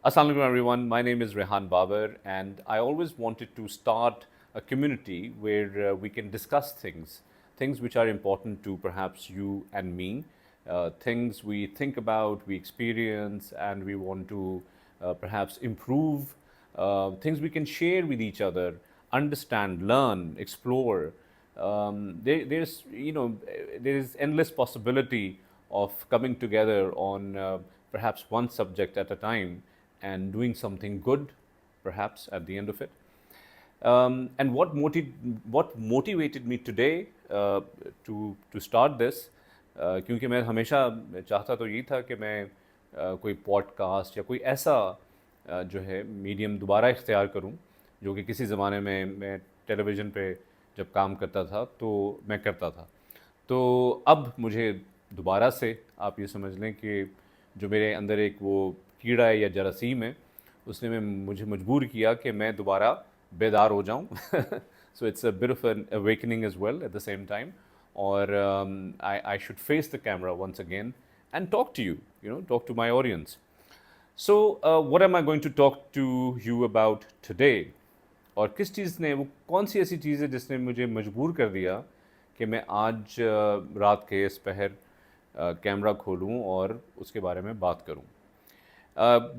Assalamu alaikum everyone, my name is Rehan Babar and I always wanted to start a community where we can discuss things which are important to perhaps you and me, things we think about, we experience and we want to perhaps improve, things we can share with each other, understand, learn, explore. There is endless possibility of coming together on perhaps one subject at a time and doing something good, perhaps at the end of it. And what motivated me today to start this, क्योंकि मैं हमेशा चाहता तो यही था कि मैं कोई पॉडकास्ट या कोई ऐसा जो है मीडियम दोबारा इख्तियार करूं, जो कि किसी ज़माने में मैं टेलीविज़न पे जब काम करता था तो मैं करता था। तो अब मुझे दोबारा से आप ये समझ लें कि जो मेरे अंदर एक वो कीड़ा है या जरासीम है, उसने मुझे मजबूर किया कि मैं दोबारा बेदार हो जाऊं। So it's a bit of an awakening as well at the same time. और I should face the camera once again and talk to you talk to my audience. So what am I going to talk to you about today? और किस चीज़ ने, वो कौन सी ऐसी चीज़ है जिसने मुझे मजबूर कर दिया कि मैं आज रात के इस पहर कैमरा खोलूं और उसके बारे में बात करूं।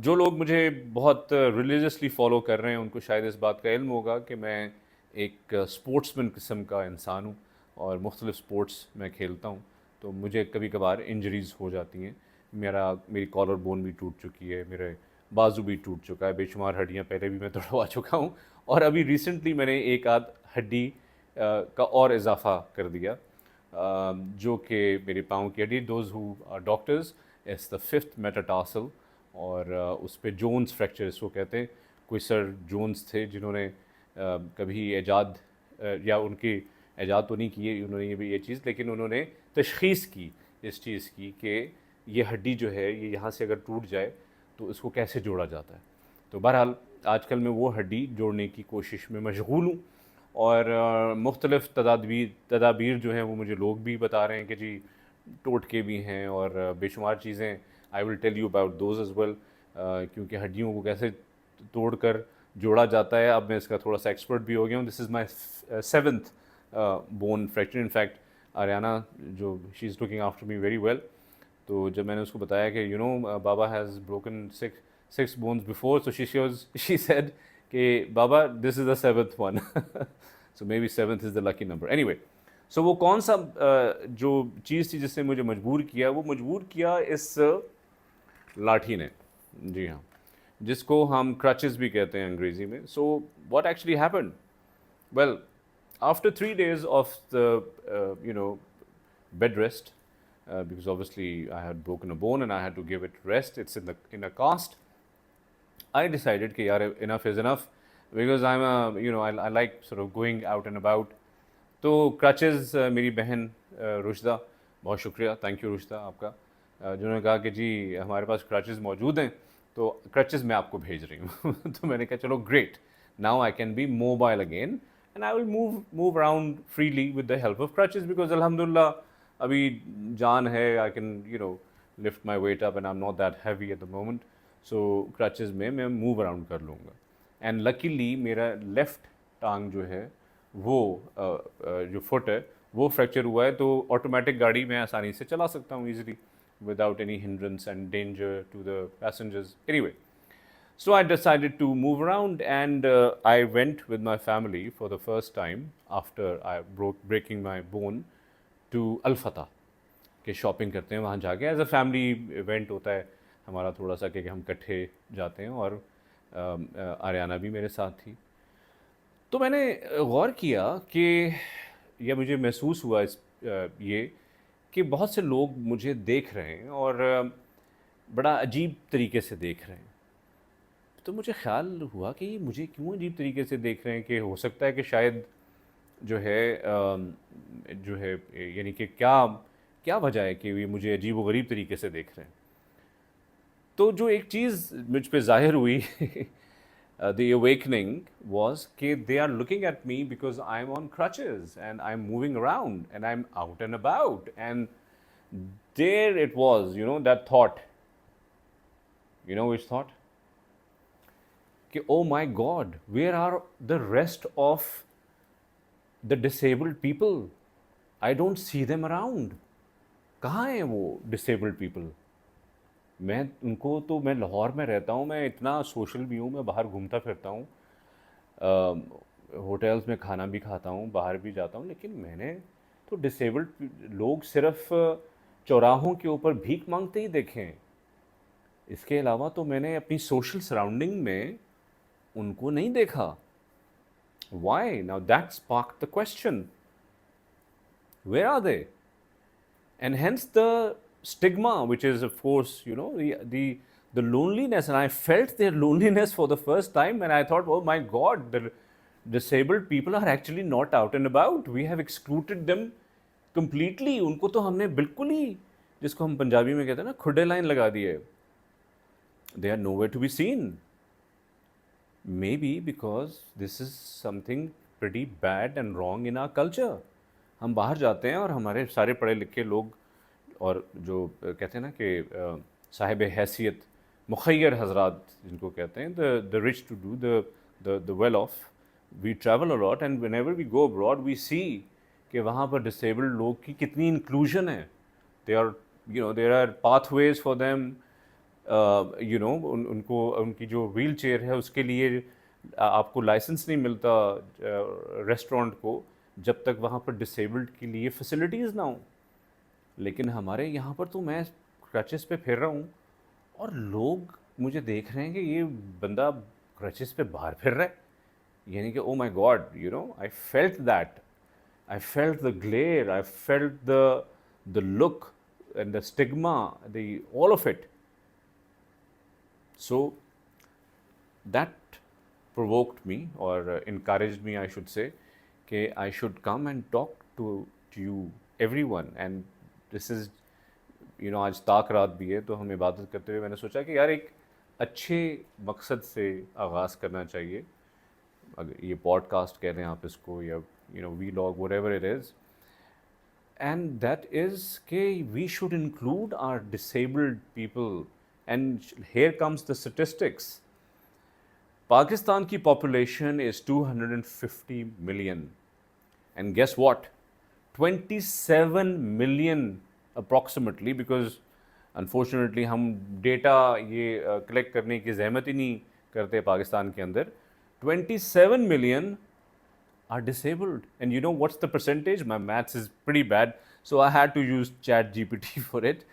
जो लोग मुझे बहुत रिलीजियसली फॉलो कर रहे हैं उनको शायद इस बात का इल्म होगा कि मैं एक स्पोर्ट्समैन किस्म का इंसान हूँ और मुख्तलिफ़ स्पोर्ट्स मैं खेलता हूँ। तो मुझे कभी कभार इंजरीज़ हो जाती हैं। मेरी कॉलर बोन भी टूट चुकी है, मेरे बाजू भी टूट चुका है, बेशुमार हड्डियाँ पहले भी मैं तोड़वा चुका हूँ और अभी रिसेंटली मैंने एक आध हड्डी का और इजाफा कर दिया, जो कि मेरे पाँव की हड्डी, those who are doctors, it's the fifth metatarsal. और उस पर जोन्स फ्रैक्चर इसको कहते हैं। कोई सर जोन्स थे जिन्होंने कभी ईजाद या उनकी ईजाद तो नहीं की उन्होंने ये चीज़, लेकिन उन्होंने तशख़ीस की इस चीज़ की कि ये हड्डी जो है ये यहाँ से अगर टूट जाए तो इसको कैसे जोड़ा जाता है। तो बहरहाल आजकल मैं वो हड्डी जोड़ने की कोशिश में मशगूल हूँ और मुख्तलिफ़ तदाबीर जो हैं वो मुझे लोग भी बता रहे हैं कि जी टोटके भी हैं और बेशुमार चीज़ें। I will tell you about those as well, क्योंकि हड्डियों को कैसे तोड़ कर जोड़ा जाता है अब मैं इसका थोड़ा सा एक्सपर्ट भी हो गया हूँ। This is my seventh bone fracture. In fact Aryana जो she is looking after me very well, तो जब मैंने उसको बताया कि बाबा has broken six bones before, so she said कि बाबा this is the seventh one. So maybe seventh is the lucky number. Anyway, so वो कौन सा जो चीज़ थी जिसने मुझे मजबूर किया, वो मजबूर किया इस लाठी ने। जी हाँ, जिसको हम क्रचेस भी कहते हैं अंग्रेज़ी में। So what actually happened? Well, after 3 days of the bed rest, because obviously I had broken a bone and I had to give it rest. It's in a cast. I decided कि यार enough is enough, because I'm a I like sort of going out and about. तो क्रचेज़ मेरी बहन रुशदा, बहुत शुक्रिया, thank you Rushda आपका, जिन्होंने कहा कि जी हमारे पास क्रचेज़ मौजूद हैं तो क्रचेज़ मैं आपको भेज रही हूँ। तो मैंने कहा चलो great, now I can be mobile again and I will move around freely with the help of crutches, because अल्हम्दुलिल्लाह अभी जान है, I can lift my weight up and I am not that heavy at the moment. So crutches में मैं move around कर लूँगा। And luckily मेरा left टांग जो है वो जो फुट है वो फ्रैक्चर हुआ है, तो ऑटोमेटिक गाड़ी मैं आसानी से चला सकता हूँ easily without any hindrance and danger to the passengers. Anyway, so I decided to move around and I went with my family for the first time after I breaking my bone to Al Fatah कि shopping करते हैं वहाँ जाके। As a family event होता है हमारा थोड़ा सा कि हम इकट्ठे जाते हैं और आर्याना भी मेरे साथ थी। तो मैंने गौर किया कि या मुझे महसूस हुआ ये कि बहुत से लोग मुझे देख रहे हैं और बड़ा अजीब तरीके से देख रहे हैं। तो मुझे ख्याल हुआ कि ये मुझे क्यों अजीब तरीके से देख रहे हैं, कि हो सकता है कि शायद जो है जो है यानी कि क्या क्या वजह है कि ये मुझे अजीब व गरीब तरीके से देख रहे हैं। तो जो एक चीज़ मुझ पे ज़ाहिर हुई the awakening was कि they are looking at me because I'm on crutches and I'm moving around and I'm out and about, and there it was, that thought, which thought? कि oh my God, where are the rest of the disabled people, I don't see them around. कहाँ हैं वो disabled people? मैं उनको तो, मैं लाहौर में रहता हूँ, मैं इतना सोशल भी हूँ, मैं बाहर घूमता फिरता हूँ, होटल्स में खाना भी खाता हूँ, बाहर भी जाता हूँ, लेकिन मैंने तो डिसेबल्ड लोग सिर्फ चौराहों के ऊपर भीख मांगते ही देखे हैं। इसके अलावा तो मैंने अपनी सोशल सराउंडिंग में उनको नहीं देखा। Why? Now that spark the question, where are they? And hence the stigma, which is of course, you know, the loneliness. And I felt their loneliness for the first time, and I thought, oh my god, the disabled people are actually not out and about, we have excluded them completely। उनको तो हमने बिल्कुल ही, जिसको हम पंजाबी में कहते हैं ना, खुडे लाइन लगा दिए। They are nowhere to be seen, maybe because this is something pretty bad and wrong in our culture। हम बाहर जाते हैं और हमारे सारे पढ़े लिखे लोग, और जो कहते हैं ना कि साहिब हैसियत, मुखैर हजरात जिनको कहते हैं, the rich to do, the well off, we travel a lot, and whenever we go abroad we see कि वहाँ पर डिसेबल्ड लोग की कितनी इंक्लूजन है। They are, you know, there are pathways for them, you know, उनको उनकी जो व्हील चेयर है उसके लिए आपको लाइसेंस नहीं मिलता रेस्टोरेंट को, जब तक वहाँ पर डिसेबल्ड के लिए फैसिलिटीज़ ना हो। लेकिन हमारे यहाँ पर तो मैं क्रचेस पे फिर रहा हूँ और लोग मुझे देख रहे हैं कि ये बंदा क्रचेस पे बाहर फिर रहा है, यानी कि oh my God, you know, I felt that, I felt the glare, I felt the look and the stigma, the all of it. So that provoked me, or encouraged me, I should say, कि I should come and talk to you, everyone, and this is, you know, आज ताक रात भी है, तो हम इबादत करते हुए मैंने सोचा कि यार एक अच्छे मकसद से आगाज़ करना चाहिए, अगर ये पॉडकास्ट कह दें आप इसको, या you know vlog, whatever it is, and that is कि we should include our disabled people। and here comes the statistics। Pakistan की population is 250 million, and guess what, 27 million approximately, because unfortunately हम data ये collect करने की ज़हमत ही नहीं करते पाकिस्तान के अंदर। 27 million are disabled, and you know what's the percentage? My maths is pretty bad, so I had to use chat GPT for it।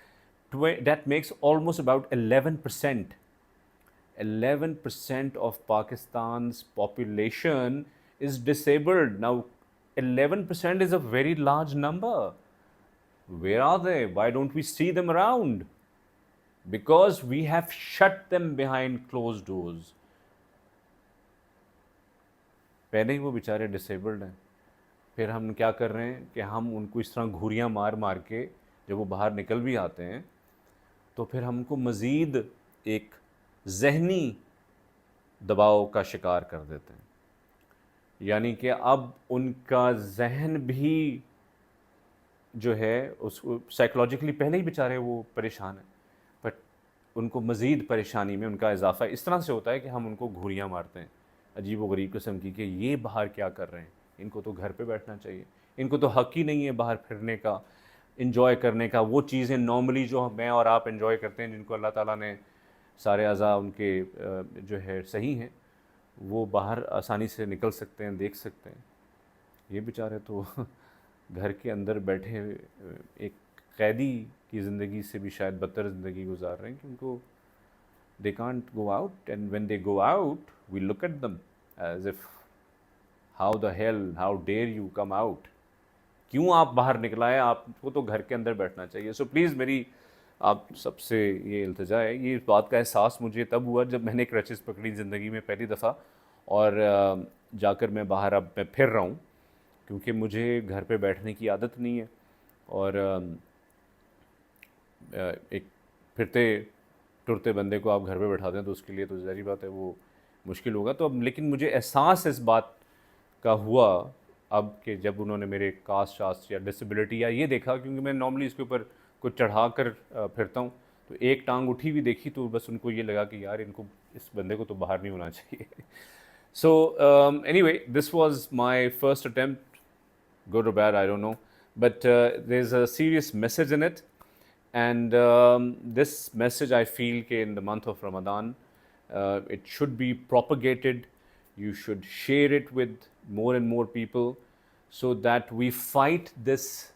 That makes almost about 11%। 11% of Pakistan's population is disabled. Now, 11% is a very large number. Where are they? Why don't we see them around? Because we have shut them behind closed doors। पहले ही वो बेचारे disabled हैं, फिर हम क्या कर रहे हैं कि हम उनको इस तरह घूरियाँ मार मार के जब वो बाहर निकल भी आते हैं तो फिर हमको मज़ीद एक ज़हनी दबाव का शिकार कर देते हैं। यानी कि अब उनका जहन भी जो है उस साइकोलॉजिकली पहले ही बेचारे वो परेशान हैं, बट उनको मज़ीद परेशानी में उनका इजाफा इस तरह से होता है कि हम उनको घूरियाँ मारते हैं अजीब व गरीब किस्म की, कि ये बाहर क्या कर रहे हैं, इनको तो घर पे बैठना चाहिए, इनको तो हक़ ही नहीं है बाहर फिरने का, इंजॉय करने का, वो चीज़ें नॉर्मली जो मैं और आप इंजॉय करते हैं, जिनको अल्लाह ताला ने सारे अज़ा उनके जो है सही हैं, वो बाहर आसानी से निकल सकते हैं, देख सकते हैं। ये बेचारे तो घर के अंदर बैठे एक कैदी की ज़िंदगी से भी शायद बदतर ज़िंदगी गुजार रहे हैं, कि उनको they can't go out, and when they go out we look at them as if how the hell, how dare you come out, क्यों आप बाहर निकला है, आपको तो घर के अंदर बैठना चाहिए। सो प्लीज़ मेरी आप सबसे ये इल्तिजा है, ये इस बात का एहसास मुझे तब हुआ जब मैंने क्रचेस पकड़ी ज़िंदगी में पहली दफ़ा, और जाकर मैं बाहर अब मैं फिर रहा हूँ, क्योंकि मुझे घर पे बैठने की आदत नहीं है, और एक फिरते टुरते बंदे को आप घर पे बैठा दें तो उसके लिए तो ज़ाहिर बात है वो मुश्किल होगा। तो अब लेकिन मुझे एहसास इस बात का हुआ अब कि जब उन्होंने मेरे कास्ट शास्ट या डिसेबिलिटी या ये देखा, क्योंकि मैं नॉर्मली इसके ऊपर कुछ चढ़ा कर फिरता हूँ, तो एक टांग उठी हुई देखी तो बस उनको ये लगा कि यार इनको इस बंदे को तो बाहर नहीं होना चाहिए. So anyway, this was my first attempt, good or bad, I don't know. But there's a serious message in it. And this message, I feel, in the month of Ramadan, it should be propagated. You should share it with more and more people so that we fight this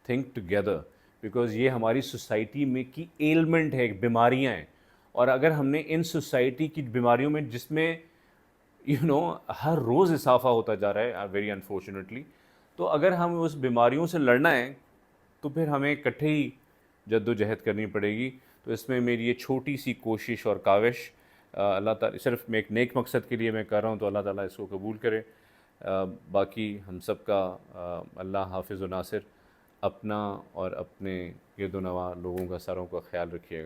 think together. Because ये हमारी society में की element है, बीमारियां हैं. और अगर हमने इन सोसाइटी की बीमारियों में, जिसमें हर रोज़ इजाफा होता जा रहा है वेरी अनफॉर्चुनेटली, तो अगर हम उस बीमारियों से लड़ना है तो फिर हमें इकट्ठे ही जद्दोजहद करनी पड़ेगी. तो इसमें मेरी ये छोटी सी कोशिश और काविश, अल्लाह ताला, सिर्फ मैं एक नेक मकसद के लिए मैं कर रहा हूँ, तो अल्लाह ताला इसको कबूल करे. बाकी हम सब का अल्लाह हाफिज़ व नासिर. अपना और अपने गिरदोनवा लोगों का, सारों का ख्याल रखिएगा.